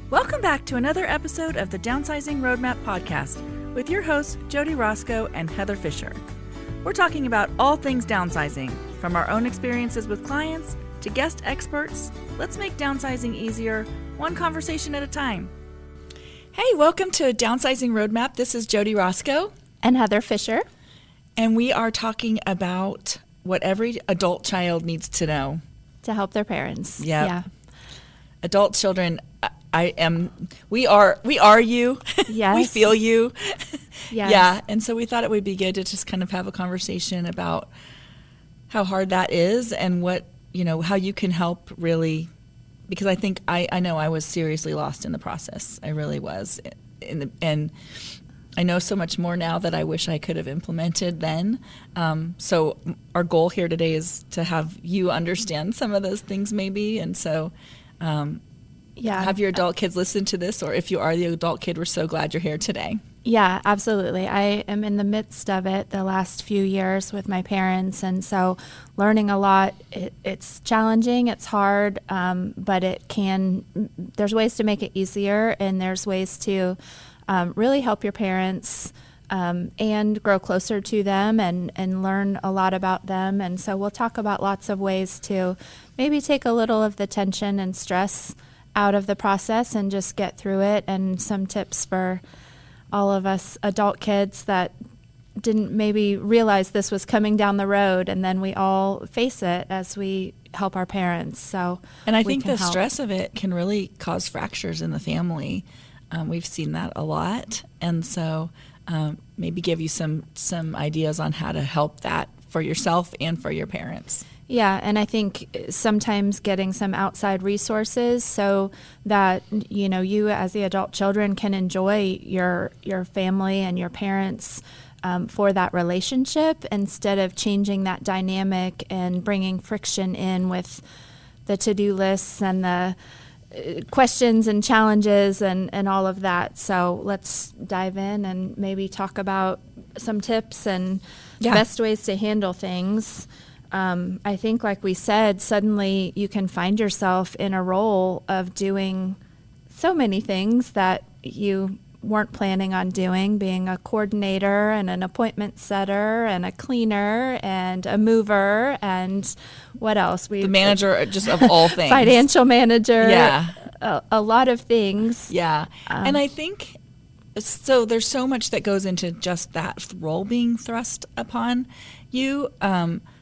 Welcome back to another episode of the Downsizing Roadmap podcast with your hosts, Jody Roscoe and Heather Fisher. We're talking about all things downsizing, from our own experiences with clients to guest experts. Let's make downsizing easier, one conversation at a time. Hey, welcome to Downsizing Roadmap. This is Jody Roscoe. And Heather Fisher. And we are talking about what every adult child needs to know. To help their parents. Yep. Yeah. Adult children, we are you. Yes. We feel you. Yes. Yeah. And so we thought it would be good to just kind of have a conversation about how hard that is and what, how you can help really, because I think I know I was seriously lost in the process. I really was. And I know so much more now that I wish I could have implemented then. So our goal here today is to have you understand some of those things maybe. And so have your adult kids listen to this, or if you are the adult kid, we're so glad you're here today. Yeah, absolutely. I am in the midst of it the last few years with my parents, and so learning a lot. It's challenging, it's hard, but there's ways to make it easier, and there's ways to really help your parents and grow closer to them and learn a lot about them. And so we'll talk about lots of ways to maybe take a little of the tension and stress out of the process and just get through it, and some tips for all of us adult kids that didn't maybe realize this was coming down the road, and then we all face it as we help our parents. And I think the stress of it can really cause fractures in the family. We've seen that a lot, and so maybe give you some ideas on how to help that for yourself and for your parents. Yeah, and I think sometimes getting some outside resources so that you as the adult children can enjoy your family and your parents for that relationship, instead of changing that dynamic and bringing friction in with the to-do lists and the questions and challenges and all of that. So let's dive in and maybe talk about some tips and best ways to handle things. I think, like we said, suddenly you can find yourself in a role of doing so many things that you weren't planning on doing, being a coordinator and an appointment setter and a cleaner and a mover and what else? The manager just of all things. Financial manager. Yeah. A lot of things. Yeah. And I think, so there's so much that goes into just that role being thrust upon you.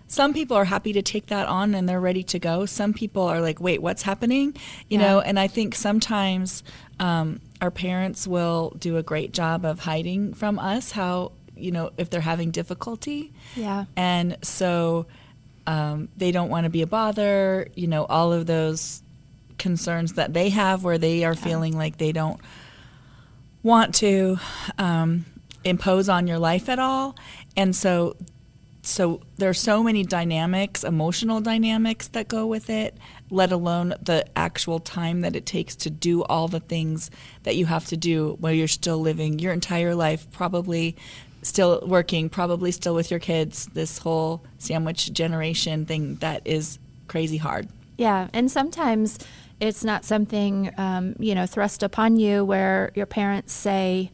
Some people are happy to take that on and they're ready to go. Some people are like, wait, what's happening? You know, and I think sometimes our parents will do a great job of hiding from us how, if they're having difficulty. Yeah. And so they don't want to be a bother, all of those concerns that they have where they are feeling like they don't want to impose on your life at all. And so there are so many dynamics, emotional dynamics that go with it, let alone the actual time that it takes to do all the things that you have to do while you're still living your entire life, probably still working, probably still with your kids, this whole sandwich generation thing that is crazy hard. Yeah, and sometimes it's not something, thrust upon you where your parents say,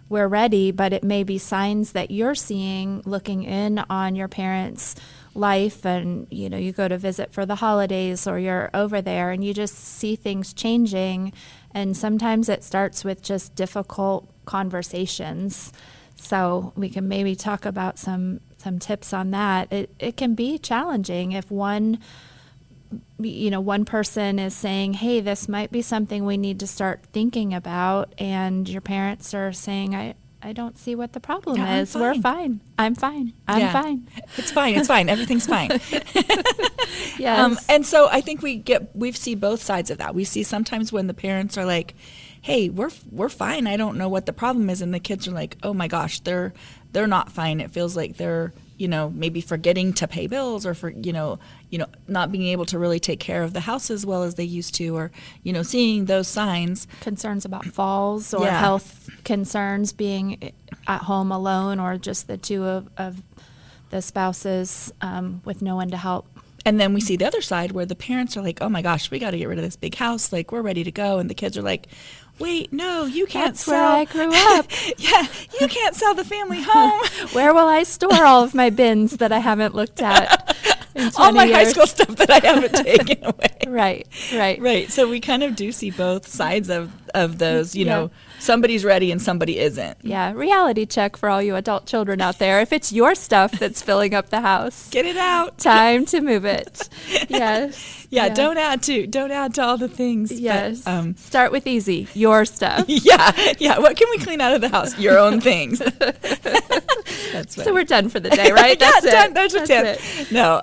we're ready, but it may be signs that you're seeing looking in on your parents' life, and you go to visit for the holidays or you're over there and you just see things changing, and sometimes it starts with just difficult conversations. So we can maybe talk about some tips on that. It can be challenging if one person is saying, hey, this might be something we need to start thinking about, and your parents are saying, I don't see what the problem is. We're fine. I'm fine. I'm fine. It's fine. Everything's fine. Yes. And so I think we see both sides of that. We see sometimes when the parents are like, hey, we're fine. I don't know what the problem is. And the kids are like, oh my gosh, they're not fine. It feels like they're, maybe forgetting to pay bills, or for, not being able to really take care of the house as well as they used to, or, seeing those signs. Concerns about falls or health concerns, being at home alone, or just the two of the spouses with no one to help. And then we see the other side where the parents are like, oh my gosh, we got to get rid of this big house. Like, we're ready to go. And the kids are like, wait, no, you can't That's sell. where I grew up. Yeah, you can't sell the family home. Where will I store all of my bins that I haven't looked at in 20 All my high years? school stuff that I haven't taken away. Right. Right. So we kind of do see both sides of those, you Yeah. know, somebody's ready and somebody isn't. Yeah, reality check for all you adult children out there. If it's your stuff that's filling up the house, Get it out. time to move it. Yes. Yeah, don't add to all the things. Yes. But, Start with easy, your stuff. yeah. What can we clean out of the house? Your own things. That's So we're done for the day, right? That's yeah, it. That's a tip. it. No,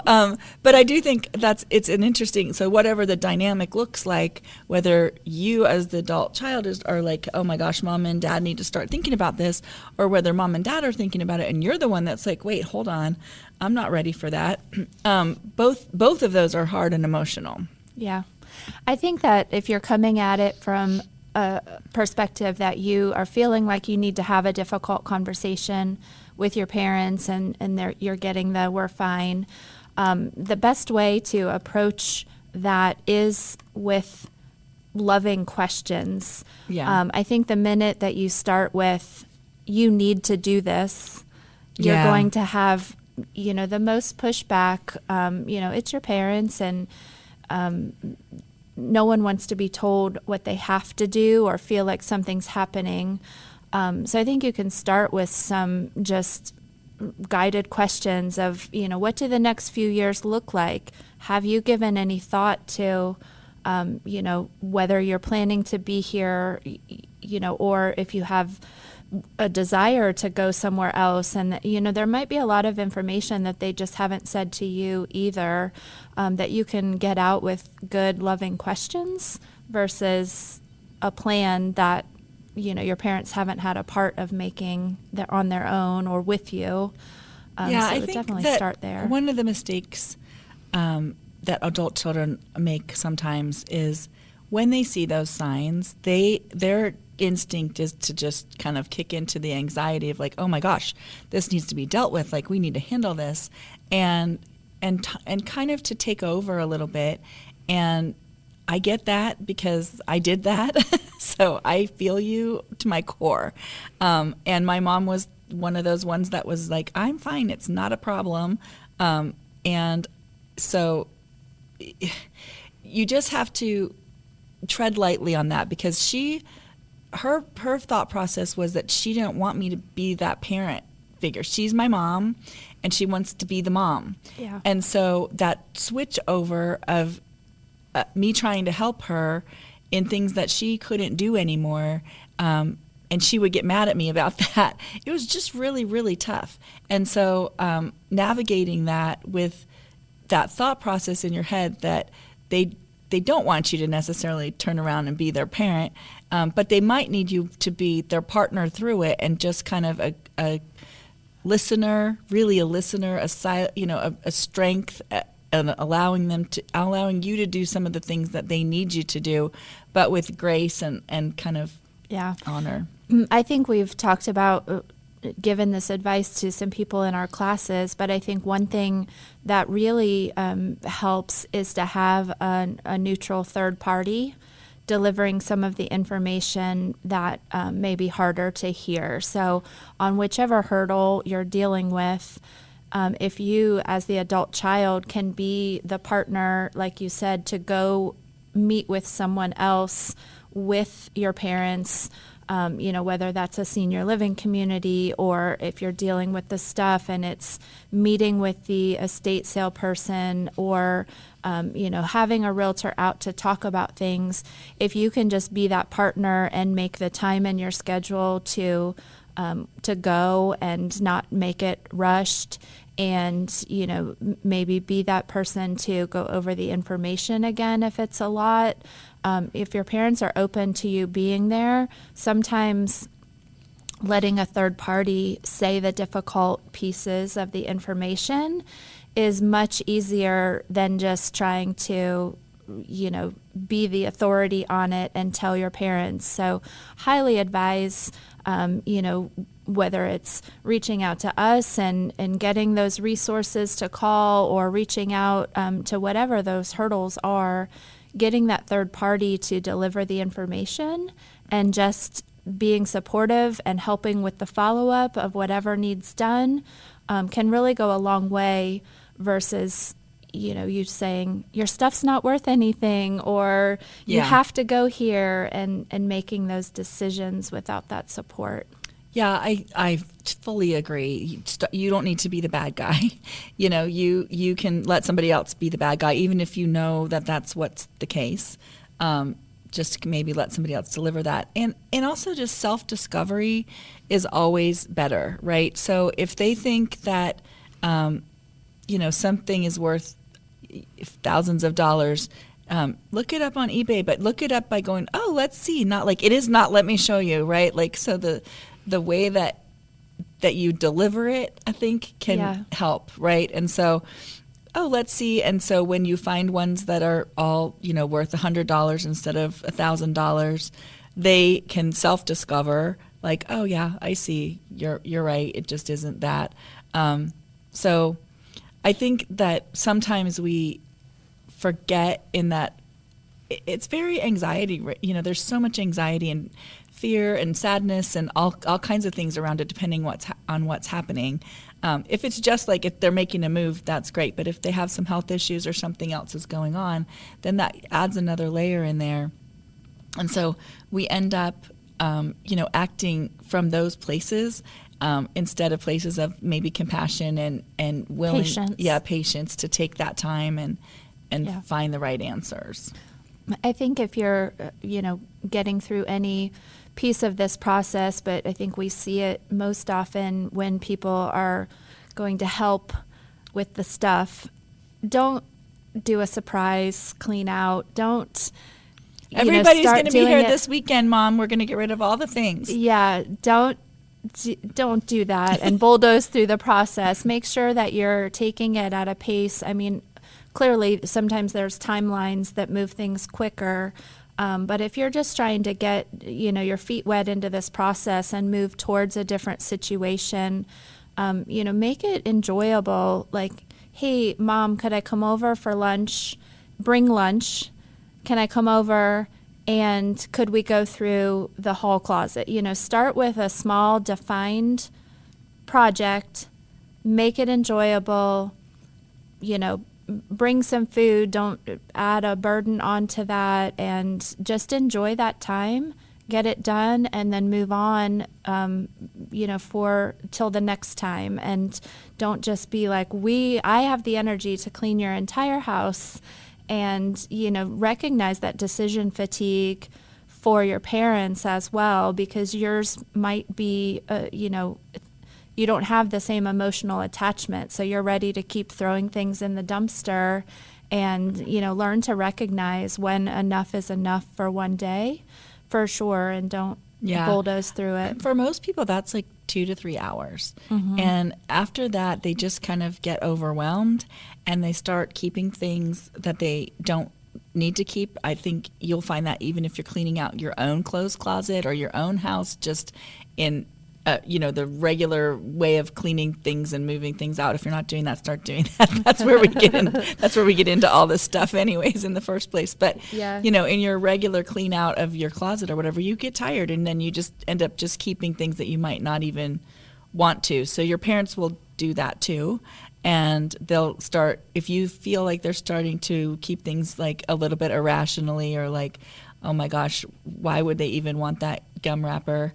but I do think it's an interesting. So whatever the dynamic looks like, whether you as the adult child are like, oh my gosh, mom and dad need to start thinking about this, or whether mom and dad are thinking about it, and you're the one that's like, wait, hold on, I'm not ready for that. Both of those are hard and emotional. Yeah. I think that if you're coming at it from a perspective that you are feeling like you need to have a difficult conversation with your parents and you're getting the we're fine, the best way to approach that is with loving questions. Yeah. I think the minute that you start with, you need to do this, you're Yeah. going to have, the most pushback. It's your parents, and no one wants to be told what they have to do or feel like something's happening. So I think you can start with some just guided questions of, what do the next few years look like? Have you given any thought to, whether you're planning to be here, or if you have a desire to go somewhere else? And, there might be a lot of information that they just haven't said to you either, that you can get out with good, loving questions versus a plan that, your parents haven't had a part of making on their own or with you. So I it would think definitely that start there. One of the mistakes that adult children make sometimes is when they see those signs, their instinct is to just kind of kick into the anxiety of like, oh my gosh, this needs to be dealt with. Like, we need to handle this, and kind of to take over a little bit. And I get that because I did that. So I feel you to my core. And my mom was one of those ones that was like, I'm fine. It's not a problem. And so you just have to tread lightly on that, because her thought process was that she didn't want me to be that parent figure. She's my mom, and she wants to be the mom. Yeah. And so that switch over of me trying to help her in things that she couldn't do anymore, and she would get mad at me about that. It was just really, really tough. And so navigating that with that thought process in your head that they don't want you to necessarily turn around and be their parent, but they might need you to be their partner through it, and just kind of a listener, really a listener, a strength, and allowing you to do some of the things that they need you to do, but with grace and kind of honor. I think we've talked about given this advice to some people in our classes, but I think one thing that really helps is to have a neutral third party delivering some of the information that may be harder to hear. So on whichever hurdle you're dealing with, if you as the adult child can be the partner, like you said, to go meet with someone else with your parents, whether that's a senior living community, or if you're dealing with the stuff and it's meeting with the estate sale person, or having a realtor out to talk about things. If you can just be that partner and make the time in your schedule to go and not make it rushed, and maybe be that person to go over the information again if it's a lot. If your parents are open to you being there, sometimes letting a third party say the difficult pieces of the information is much easier than just trying to be the authority on it and tell your parents. So highly advise, whether it's reaching out to us and getting those resources to call, or reaching out to whatever those hurdles are, getting that third party to deliver the information, and just being supportive and helping with the follow-up of whatever needs done can really go a long way, versus you saying your stuff's not worth anything, or you have to go here, and making those decisions without that support. Yeah, I fully agree. You don't need to be the bad guy. You can let somebody else be the bad guy, even if you know that that's what's the case. Just maybe let somebody else deliver that. And also just self-discovery is always better, right? So if they think that, something is worth thousands of dollars, look it up on eBay, but look it up by going, oh, let's see, not like it is not, let me show you, right? Like, so the way that you deliver it, I think, can help, right? And so, oh, let's see. And so when you find ones that are all, worth $100 instead of $1,000, they can self-discover, like, oh yeah, I see, you're right, it just isn't that. So I think that sometimes we forget in that it's very anxiety, there's so much anxiety and fear and sadness and all kinds of things around it, depending on what's happening. If it's just like if they're making a move, that's great. But if they have some health issues or something else is going on, then that adds another layer in there. And so we end up, acting from those places instead of places of maybe compassion and willing, patience to take that time and find the right answers. I think if you're, getting through any piece of this process, but I think we see it most often when people are going to help with the stuff, don't do a surprise clean out. Don't. Everybody's going to be here this weekend, Mom. We're going to get rid of all the things. Yeah, don't do that and bulldoze through the process. Make sure that you're taking it at a pace. I mean, clearly, sometimes there's timelines that move things quicker. But if you're just trying to get, your feet wet into this process and move towards a different situation, make it enjoyable. Like, hey, Mom, could I come over for lunch? Bring lunch. Can I come over? And could we go through the hall closet? Start with a small, defined project. Make it enjoyable. Bring some food, don't add a burden onto that, and just enjoy that time, get it done, and then move on, till the next time. And don't just be like, I have the energy to clean your entire house, and, recognize that decision fatigue for your parents as well, because yours might be, you don't have the same emotional attachment, so you're ready to keep throwing things in the dumpster and, learn to recognize when enough is enough for one day, for sure, and don't bulldoze through it. For most people, that's like 2 to 3 hours. Mm-hmm. And after that, they just kind of get overwhelmed and they start keeping things that they don't need to keep. I think you'll find that even if you're cleaning out your own clothes closet or your own house, just in the regular way of cleaning things and moving things out. If you're not doing that, start doing that. That's where we get in. That's where we get into all this stuff, anyways, in the first place. But in your regular clean out of your closet or whatever, you get tired, and then you just end up just keeping things that you might not even want to. So your parents will do that too, and they'll start. If you feel like they're starting to keep things like a little bit irrationally, or like, oh my gosh, why would they even want that gum wrapper?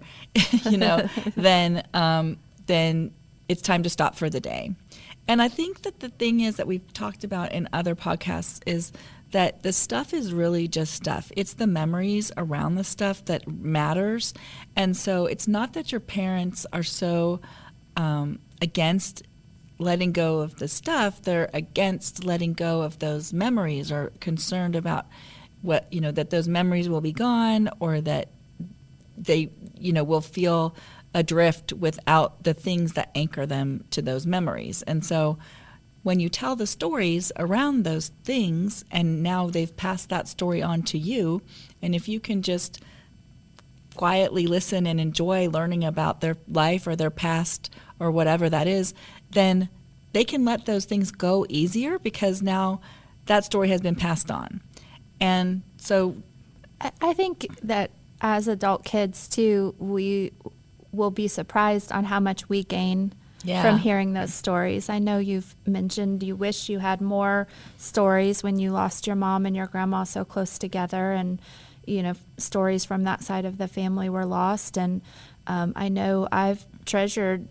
Then it's time to stop for the day. And I think that the thing is that we've talked about in other podcasts is that the stuff is really just stuff. It's the memories around the stuff that matters. And so it's not that your parents are so against letting go of the stuff. They're against letting go of those memories, or concerned about that those memories will be gone, or that they, will feel adrift without the things that anchor them to those memories. And so when you tell the stories around those things, and now they've passed that story on to you, and if you can just quietly listen and enjoy learning about their life or their past or whatever that is, then they can let those things go easier because now that story has been passed on. And so I think that as adult kids too, we will be surprised on how much we gain from hearing those stories. I know you've mentioned you wish you had more stories when you lost your mom and your grandma so close together, and stories from that side of the family were lost. And I know I've treasured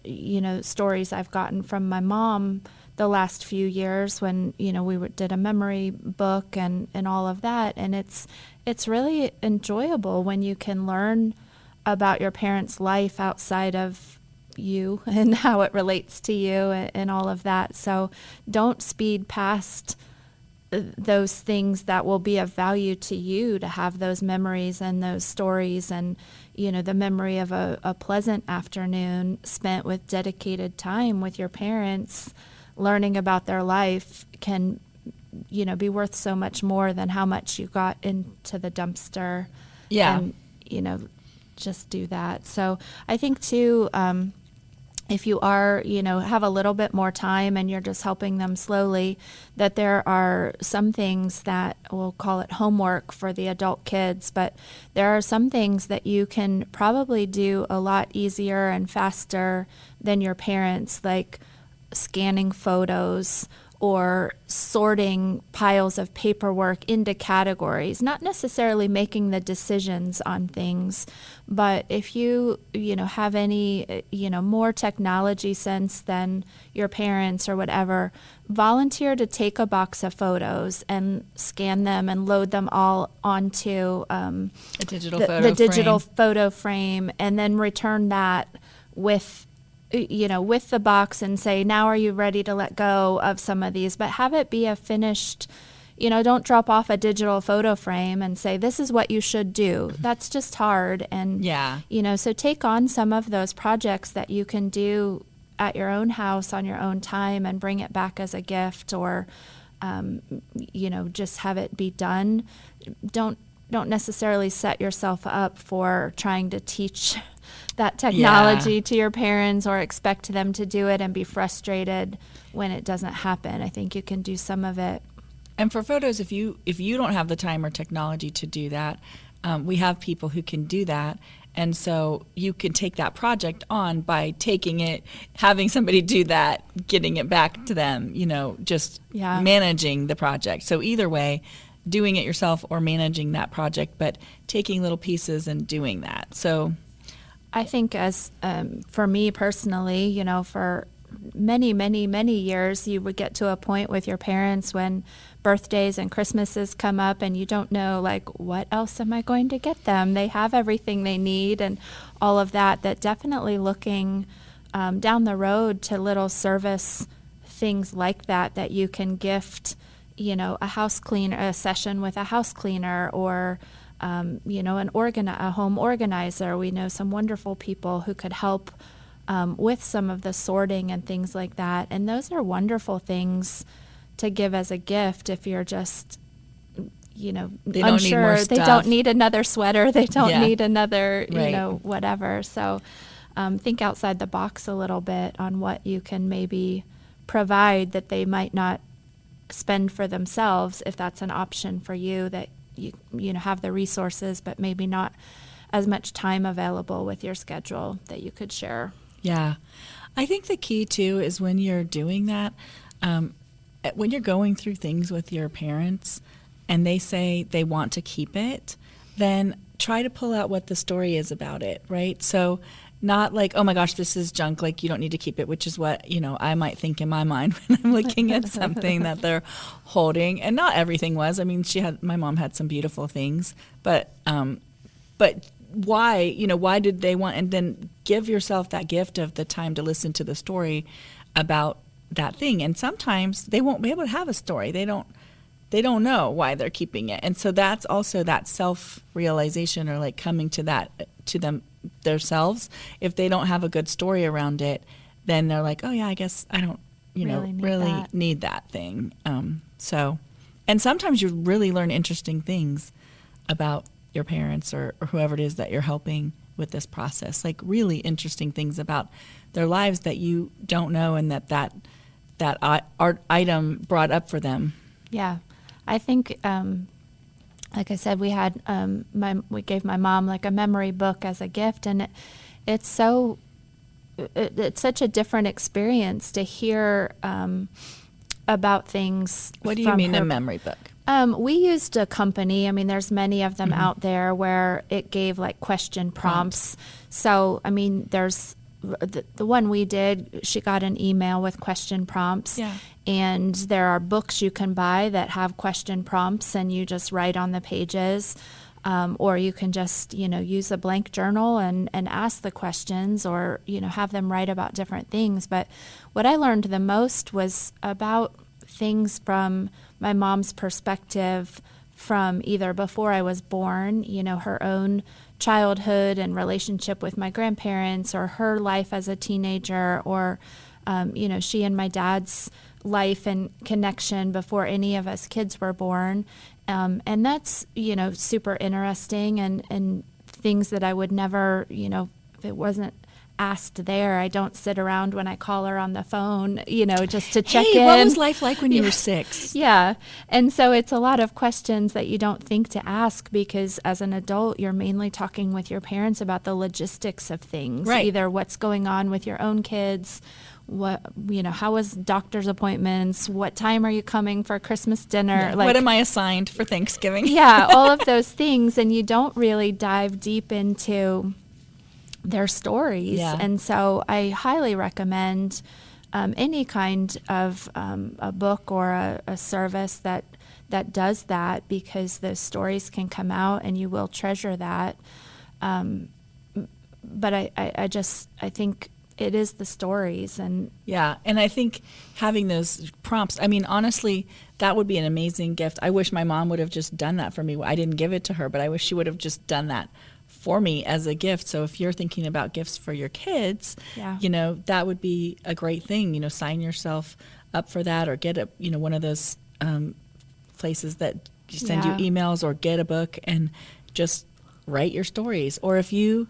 stories I've gotten from my mom the last few years when we did a memory book and all of that, and it's really enjoyable when you can learn about your parents' life outside of you and how it relates to you and all of that. So don't speed past those things that will be of value to you, to have those memories and those stories, and the memory of a pleasant afternoon spent with dedicated time with your parents, learning about their life can be worth so much more than how much you got into the dumpster. And just do that. So I think too, if you are, have a little bit more time and you're just helping them slowly, that there are some things that we'll call it homework for the adult kids, but there are some things that you can probably do a lot easier and faster than your parents, like scanning photos or sorting piles of paperwork into categories, not necessarily making the decisions on things. But if you have any, more technology sense than your parents or whatever, volunteer to take a box of photos and scan them and load them all onto a digital the digital photo frame, and then return that with the box and say, now are you ready to let go of some of these? But have it be a finished, don't drop off a digital photo frame and say, this is what you should do. That's just hard. And, so take on some of those projects that you can do at your own house on your own time and bring it back as a gift, or, just have it be done. Don't necessarily set yourself up for trying to teach that technology to your parents or expect them to do it and be frustrated when it doesn't happen. I think you can do some of it. And for photos, if you don't have the time or technology to do that, we have people who can do that. And so you can take that project on by taking it, having somebody do that, getting it back to them, just managing the project. So either way, doing it yourself or managing that project, but taking little pieces and doing that. So I think for me personally, for many, many, many years, you would get to a point with your parents when birthdays and Christmases come up and you don't know, like, what else am I going to get them? They have everything they need and all of that definitely looking down the road to little service things like that you can gift, a house cleaner, a session with a house cleaner, or a home organizer. We know some wonderful people who could help with some of the sorting and things like that. And those are wonderful things to give as a gift if you're just, unsure. They don't need another sweater. They don't need another, whatever. So think outside the box a little bit on what you can maybe provide that they might not spend for themselves, if that's an option for you, that you have the resources but maybe not as much time available with your schedule that you could share. Yeah. I think the key too is when you're doing that, when you're going through things with your parents and they say they want to keep it, then try to pull out what the story is about it, right? So not like, oh my gosh, this is junk, like you don't need to keep it, which is what, I might think in my mind when I'm looking at something that they're holding. And not everything was. I mean, my mom had some beautiful things, but why, why did they want, and then give yourself that gift of the time to listen to the story about that thing. And sometimes they won't be able to have a story. They don't know why they're keeping it. And so that's also that self-realization, or like coming to that to themselves. If they don't have a good story around it, then they're like, oh yeah, I guess I don't Really need that thing. So, and sometimes you really learn interesting things about your parents or whoever it is that you're helping with this process, like really interesting things about their lives that you don't know, and that art item brought up for them. Yeah, I think, like I said, we had we gave my mom like a memory book as a gift, and it's such a different experience to hear about things. What do you mean a memory book? We used a company. I mean, there's many of them out there where it gave like question prompts. So, I mean, there's the one we did, she got an email with question prompts. Yeah. And there are books you can buy that have question prompts, and you just write on the pages. Or you can just, use a blank journal and ask the questions, or, have them write about different things. But what I learned the most was about things from my mom's perspective, from either before I was born, her own childhood and relationship with my grandparents, or her life as a teenager, or, she and my dad's life and connection before any of us kids were born. And that's, super interesting, and things that I would never, if it wasn't asked there, I don't sit around when I call her on the phone, just to check in. What was life like when you were 6? Yeah. And so it's a lot of questions that you don't think to ask, because as an adult, you're mainly talking with your parents about the logistics of things, right? Either what's going on with your own kids, how was doctor's appointments? What time are you coming for Christmas dinner? Yeah. What am I assigned for Thanksgiving? Yeah, all of those things. And you don't really dive deep into their stories. Yeah. And so I highly recommend any kind of a book or a service that does that, because those stories can come out and you will treasure that. But I think it is the stories. And I think having those prompts, I mean, honestly, that would be an amazing gift. I wish my mom would have just done that for me. I didn't give it to her, but I wish she would have just done that for me as a gift. So if you're thinking about gifts for your kids, that would be a great thing. Sign yourself up for that, or get one of those places that send you emails, or get a book and just write your stories. Or if you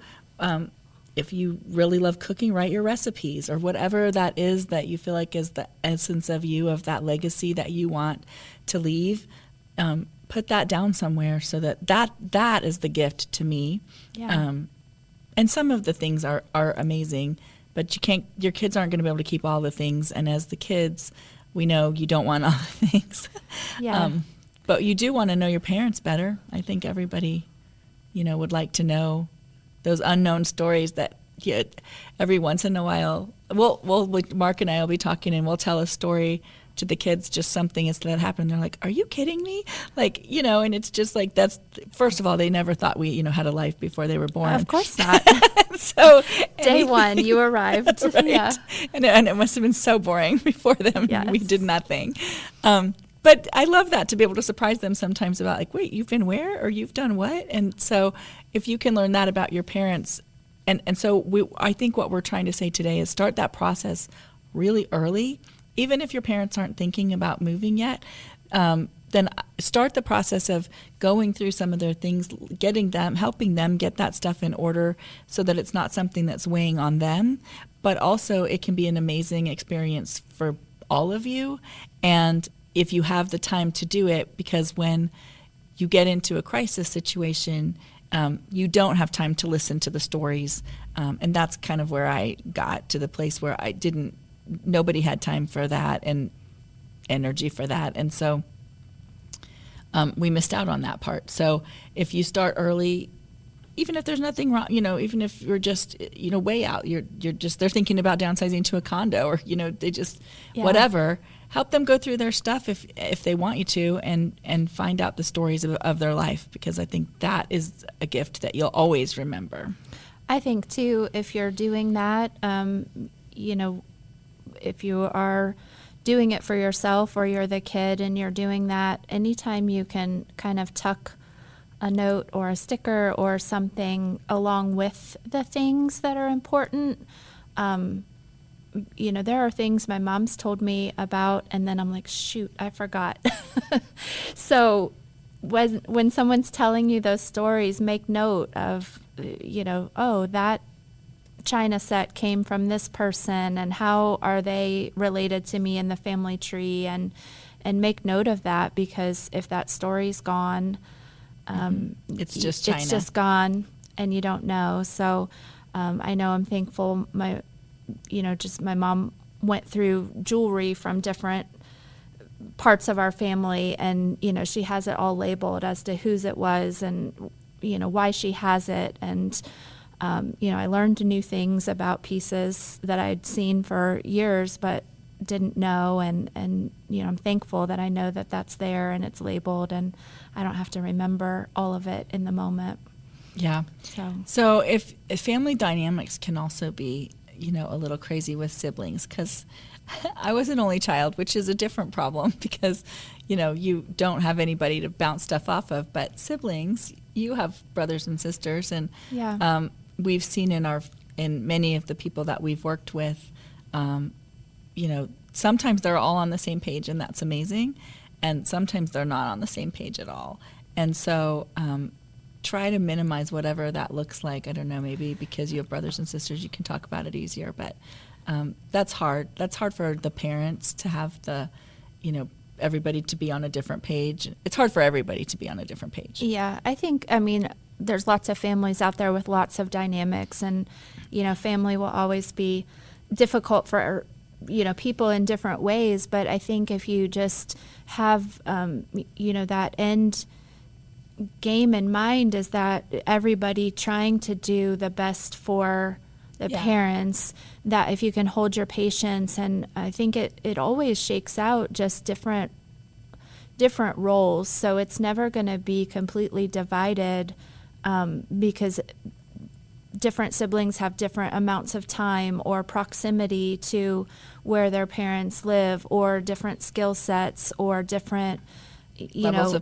really love cooking, write your recipes, or whatever that is that you feel like is the essence of you, of that legacy that you want to leave. Put that down somewhere, so that is the gift to me. Yeah. And some of the things are amazing, but your kids aren't going to be able to keep all the things. And as the kids, we know you don't want all the things. Yeah. But you do want to know your parents better. I think everybody, would like to know those unknown stories that every once in a while, Mark and I will be talking, and we'll tell a story to the kids, just something that happened. They're like, "Are you kidding me?" Like, and it's just like, that's, first of all, they never thought we, had a life before they were born. Of course not. So day one, you arrived. Right. Yeah. And it must have been so boring before them. Yes. We did nothing. But I love that, to be able to surprise them sometimes about, like, wait, you've been where, or you've done what? And so if you can learn that about your parents, and so I think what we're trying to say today is start that process really early. Even if your parents aren't thinking about moving yet, then start the process of going through some of their things, helping them get that stuff in order, so that it's not something that's weighing on them, but also it can be an amazing experience for all of you. And if you have the time to do it, because when you get into a crisis situation, you don't have time to listen to the stories. And that's kind of where I got to the place where nobody had time for that and energy for that. And so we missed out on that part. So if you start early, even if there's nothing wrong, even if you're just, way out, they're thinking about downsizing to a condo, or, they just, whatever, help them go through their stuff if they want you to, and find out the stories of their life, because I think that is a gift that you'll always remember. I think too, if you're doing that, if you are doing it for yourself, or you're the kid and you're doing that, anytime you can kind of tuck a note or a sticker or something along with the things that are important, there are things my mom's told me about, and then I'm like, shoot, I forgot. So when someone's telling you those stories, make note of, oh, that china set came from this person, and how are they related to me in the family tree, and make note of that, because if that story's gone, It's just china. It's just gone, and you don't know. So I know I'm thankful my mom went through jewelry from different parts of our family, and she has it all labeled as to whose it was, and why she has it, and I learned new things about pieces that I'd seen for years but didn't know, and I'm thankful that I know that that's there and it's labeled, and I don't have to remember all of it in the moment. Yeah. So if family dynamics can also be a little crazy with siblings, because I was an only child, which is a different problem because you don't have anybody to bounce stuff off of, but siblings, you have brothers and sisters, and Yeah. We've seen in many of the people that we've worked with, sometimes they're all on the same page, and that's amazing, and sometimes they're not on the same page at all. And so try to minimize whatever that looks like. I don't know, maybe because you have brothers and sisters, you can talk about it easier, but that's hard. That's hard for the parents to have everybody to be on a different page. It's hard for everybody to be on a different page. Yeah, there's lots of families out there with lots of dynamics, and family will always be difficult for people in different ways, but I think if you just have that end game in mind, is that everybody trying to do the best for the parents, that if you can hold your patience, and I think it always shakes out just different roles, so it's never going to be completely divided, because different siblings have different amounts of time or proximity to where their parents live, or different skill sets, or different levels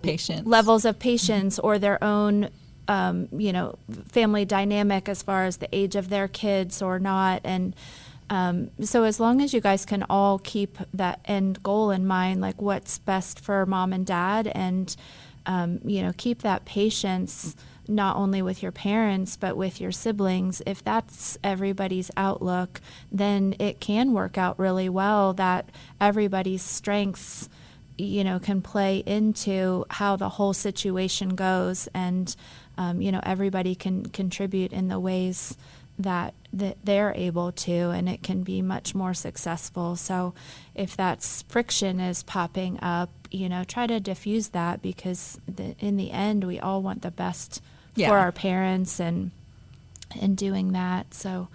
of patience, or their own family dynamic as far as the age of their kids or not. And so as long as you guys can all keep that end goal in mind, like what's best for mom and dad, and keep that patience not only with your parents but with your siblings, if that's everybody's outlook, then it can work out really well, that everybody's strengths can play into how the whole situation goes, and everybody can contribute in the ways that they're able to, and it can be much more successful. So if that's friction is popping up, try to diffuse that, because in the end we all want the best for our parents, and in doing that. So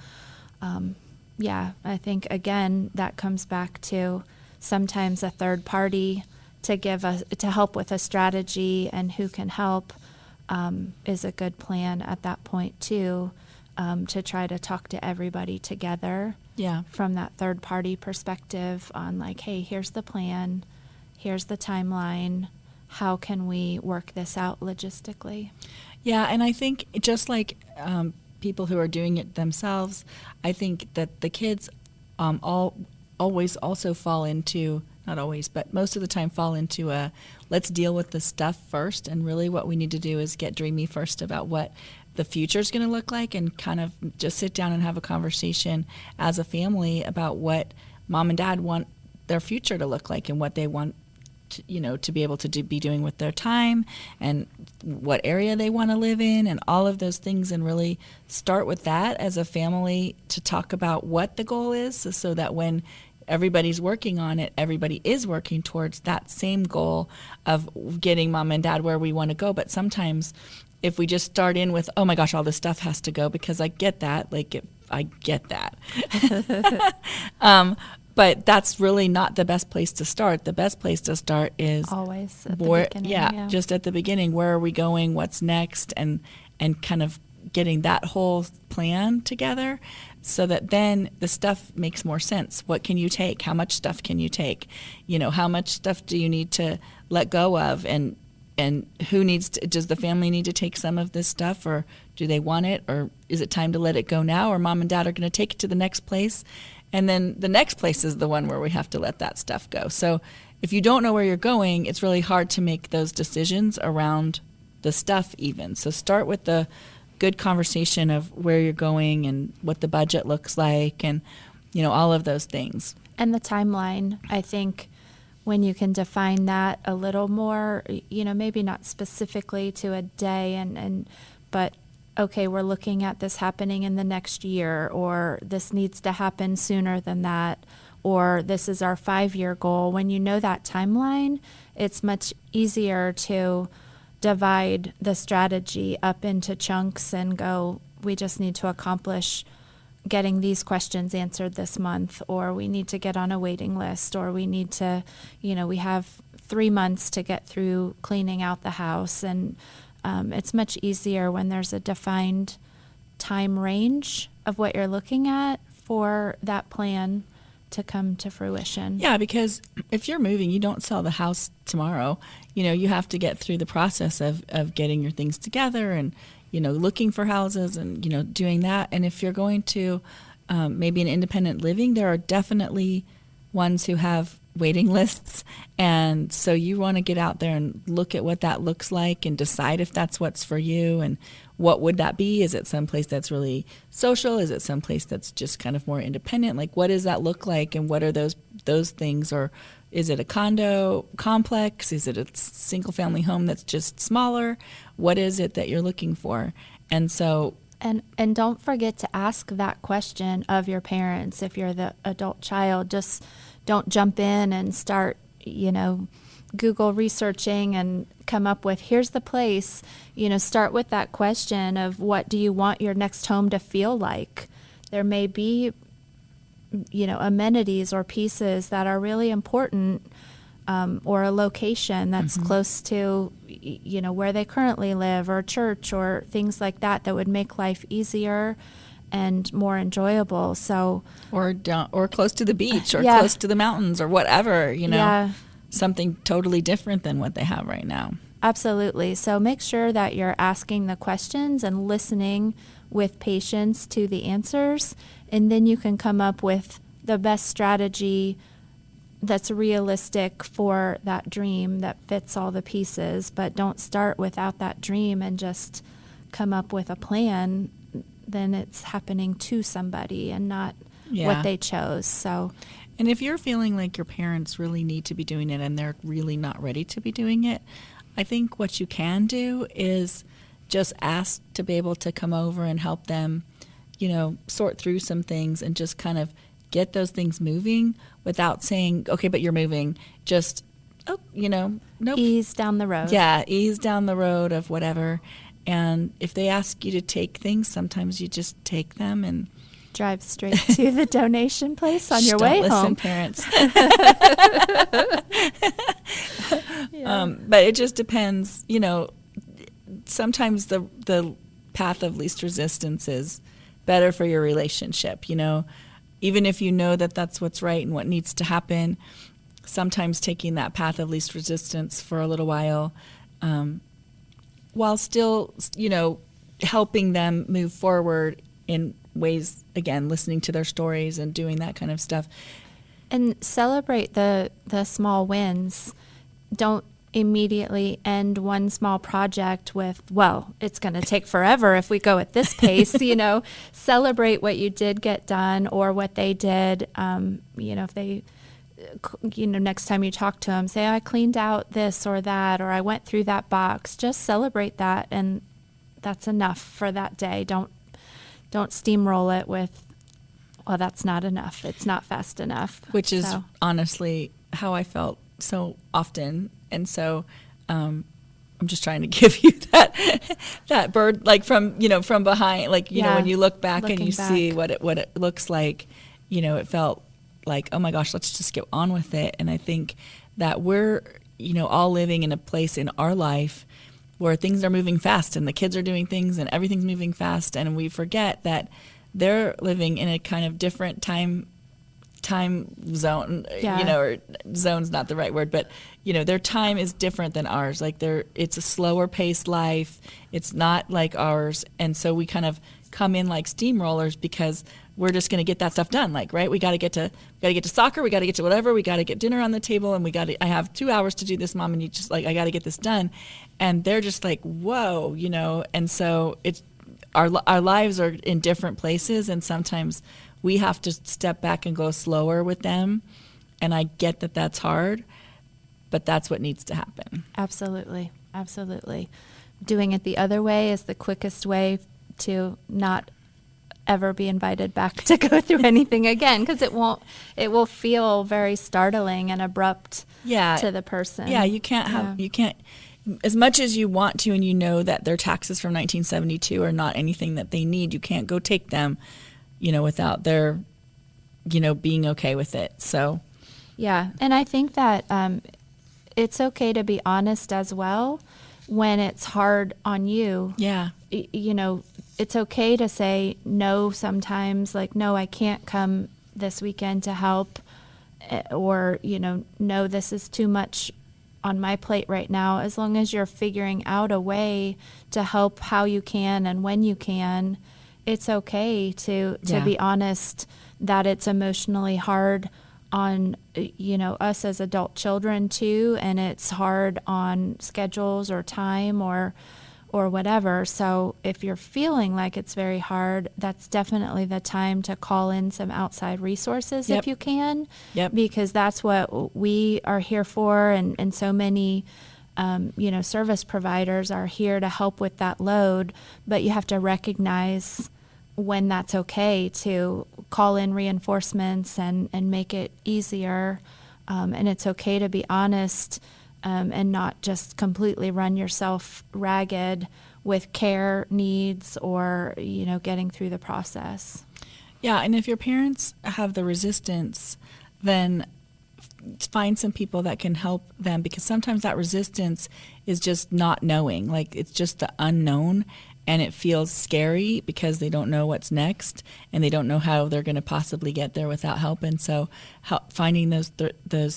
I think again that comes back to sometimes a third party to help with a strategy, and who can help is a good plan at that point too, to try to talk to everybody together from that third party perspective on like, hey, here's the plan, here's the timeline, how can we work this out logistically? Yeah, and I think just like people who are doing it themselves, I think that the kids always also fall into, not always, but most of the time fall into a let's deal with the stuff first, and really what we need to do is get dreamy first about what the future is going to look like, and kind of just sit down and have a conversation as a family about what mom and dad want their future to look like, and what they want to be able to be doing with their time, and what area they want to live in, and all of those things, and really start with that as a family to talk about what the goal is, so that when everybody's working on it, everybody is working towards that same goal of getting mom and dad where we want to go. But sometimes if we just start in with, oh my gosh, all this stuff has to go, because I get that, I get that. But that's really not the best place to start. The best place to start is always at the beginning. Just at the beginning. Where are we going? What's next? And kind of getting that whole plan together, so that then the stuff makes more sense. What can you take? How much stuff can you take? How much stuff do you need to let go of? And and does the family need to take some of this stuff, or do they want it, or is it time to let it go now, or mom and dad are going to take it to the next place, and then the next place is the one where we have to let that stuff go. So if you don't know where you're going, it's really hard to make those decisions around the stuff even. So start with the good conversation of where you're going and what the budget looks like, and all of those things. And the timeline, I think, when you can define that a little more, maybe not specifically to a day, but okay, we're looking at this happening in the next year, or this needs to happen sooner than that, or this is our 5-year goal. When you know that timeline, it's much easier to divide the strategy up into chunks and go, we just need to accomplish getting these questions answered this month, or we need to get on a waiting list, or we need to, we have 3 months to get through cleaning out the house. And it's much easier when there's a defined time range of what you're looking at for that plan to come to fruition. Yeah, because if you're moving, you don't sell the house tomorrow. You have to get through the process of getting your things together and looking for houses and, doing that. And if you're going to maybe an independent living, there are definitely ones who have waiting lists. And so you want to get out there and look at what that looks like and decide if that's what's for you. And what would that be? Is it someplace that's really social? Is it someplace that's just kind of more independent? Like, what does that look like? And what are those things? Or is it a condo complex? Is it a single family home that's just smaller? What is it that you're looking for? And so... And don't forget to ask that question of your parents. If you're the adult child, just don't jump in and start, Google researching and come up with, here's the place. Start with that question of, what do you want your next home to feel like? There may be, amenities or pieces that are really important, or a location that's close to, where they currently live, or church, or things like that would make life easier and more enjoyable. So, or close to the beach, or yeah. close to the mountains, or whatever, Yeah. something totally different than what they have right now. Absolutely. So make sure that you're asking the questions and listening with patience to the answers, and then you can come up with the best strategy that's realistic for that dream that fits all the pieces. But don't start without that dream and just come up with a plan. Then it's happening to somebody and not what they chose. So, and if you're feeling like your parents really need to be doing it and they're really not ready to be doing it, I think what you can do is just ask to be able to come over and help them, sort through some things and just kind of get those things moving without saying, okay, but you're moving. Just, nope. Ease down the road. Yeah, ease down the road of whatever. And if they ask you to take things, sometimes you just take them and drive straight to the donation place on your way don't listen, home. Parents. But it just depends. Sometimes the path of least resistance is better for your relationship. Even if you know that that's what's right and what needs to happen, sometimes taking that path of least resistance for a little while, while still, helping them move forward in ways, again, listening to their stories and doing that kind of stuff. And celebrate the small wins. Don't immediately end one small project with, well, it's going to take forever if we go at this pace. Celebrate what you did get done, or what they did. If they, next time you talk to them, say, I cleaned out this or that, or I went through that box. Just celebrate that, and that's enough for that day. Don't steamroll it with, well, that's not enough. It's not fast enough. Which is honestly how I felt so often. And so I'm just trying to give you that bird, like from behind, like, when you look back and you see what it looks like, it felt like, oh my gosh, let's just get on with it. And I think that we're, all living in a place in our life where things are moving fast and the kids are doing things and everything's moving fast. And we forget that they're living in a kind of different time time zone, Yeah. or zone's not the right word, but their time is different than ours. Like it's a slower paced life. It's not like ours. And so we kind of come in like steamrollers because we're just going to get that stuff done. Like, right. We got to get to soccer. We got to get to whatever. We got to get dinner on the table, and I have 2 hours to do this, Mom. And you just I got to get this done. And they're just like, whoa, and so our lives are in different places. And sometimes we have to step back and go slower with them. And I get that that's hard, but that's what needs to happen. Absolutely. Absolutely. Doing it the other way is the quickest way to not ever be invited back to go through anything again, because it will feel very startling and abrupt to the person. Yeah, you can't, as much as you want to, and that their taxes from 1972 are not anything that they need, you can't go take them, without their, being okay with it. So. Yeah. And I think that it's okay to be honest as well when it's hard on you. Yeah. It's okay to say no sometimes, like, no, I can't come this weekend to help, or, no, this is too much on my plate right now. As long as you're figuring out a way to help how you can and when you can, it's okay to be honest that it's emotionally hard on, us as adult children too, and it's hard on schedules or time or whatever. So if you're feeling like it's very hard, that's definitely the time to call in some outside resources if you can, because that's what we are here for, and so many service providers are here to help with that load. But you have to recognize when that's okay to call in reinforcements and make it easier. And it's okay to be honest, and not just completely run yourself ragged with care needs or, getting through the process. Yeah, and if your parents have the resistance, then find some people that can help them, because sometimes that resistance is just not knowing. Like, it's just the unknown, and it feels scary because they don't know what's next, and they don't know how they're going to possibly get there without help. And so finding those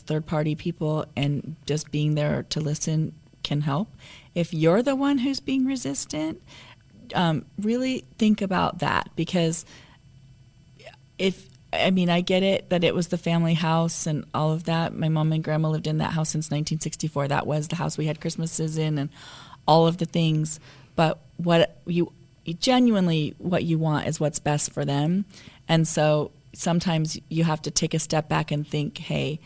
third-party people and just being there to listen can help. If you're the one who's being resistant, really think about that, because I get it that it was the family house and all of that. My mom and grandma lived in that house since 1964. That was the house we had Christmases in and all of the things. But what you genuinely, what you want is what's best for them. And so sometimes you have to take a step back and think, hey,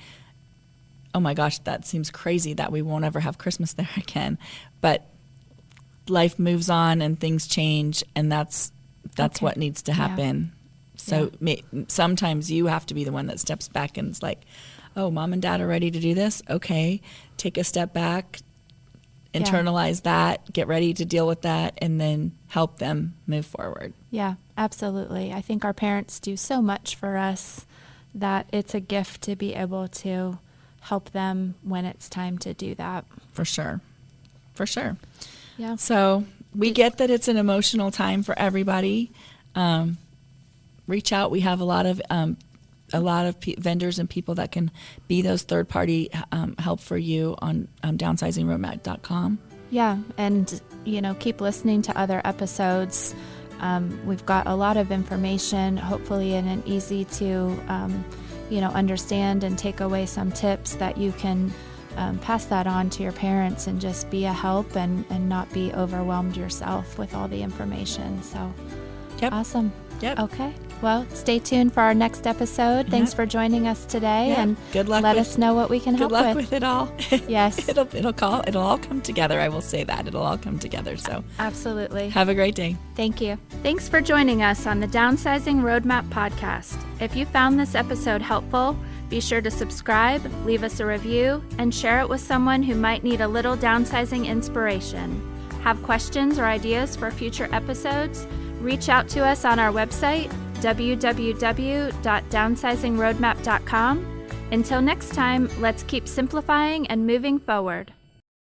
oh my gosh, that seems crazy that we won't ever have Christmas there again. But life moves on and things change, and that's okay. What needs to happen. Yeah. So sometimes you have to be the one that steps back and is like, oh, Mom and Dad are ready to do this? Okay, take a step back, internalize that, get ready to deal with that, and then help them move forward. Yeah, absolutely. I think our parents do so much for us that it's a gift to be able to help them when it's time to do that. For sure. Yeah. So we get that it's an emotional time for everybody. Reach out. We have a lot of vendors and people that can be those third-party help for you on downsizingroadmap.com. Yeah, and keep listening to other episodes. We've got a lot of information, hopefully in an easy to understand and take away some tips that you can pass that on to your parents and just be a help and not be overwhelmed yourself with all the information. So, awesome. Yep. Okay. Well, stay tuned for our next episode. Thanks for joining us today, and good luck. Let us know what we can help with. Good luck with it all. Yes, it'll all come together. I will say that it'll all come together. So absolutely. Have a great day. Thank you. Thanks for joining us on the Downsizing Roadmap podcast. If you found this episode helpful, be sure to subscribe, leave us a review, and share it with someone who might need a little downsizing inspiration. Have questions or ideas for future episodes? Reach out to us on our website, www.downsizingroadmap.com. Until next time, let's keep simplifying and moving forward.